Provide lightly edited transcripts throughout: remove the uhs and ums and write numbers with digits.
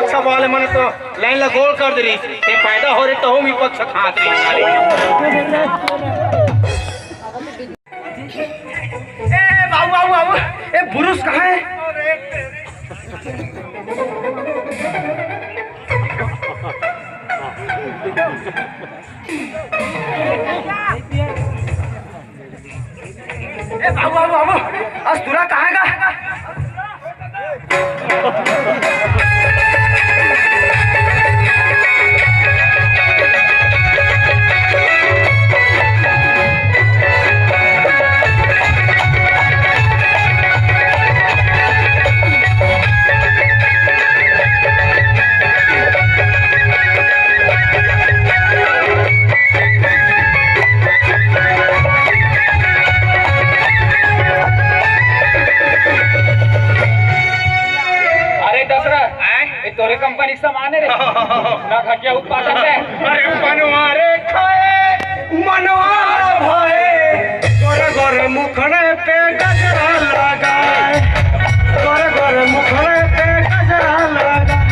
पक्ष वाले मन तो लाइन ला गोल कर दे रही ते फायदा हो रे तो हम ही पक्ष खात रही ए बाबू बाबू बाबू ए पुरुष कहाँ है ए बाबू बाबू बाबू आज तुरा कहाँ है तोरे कंपनी सामान रे ना घटिया उत्पादन है अरे मनवारे खाए मनवारा भाई तोरे घर मुखड़े पे गजरा लगाए तोरे घर मुखड़े पे गजरा लगाए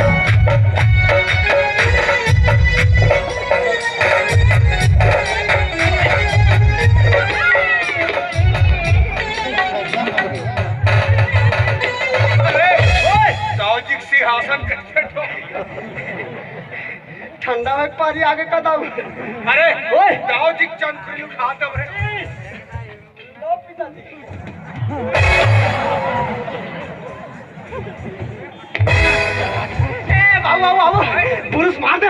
ठंडा में पारी आगे का दाऊ अरे ओए दाऊ जी चंद्र खा दब रे लो पिताजी ए बाबू बाबू बाबू पुरुष मार दे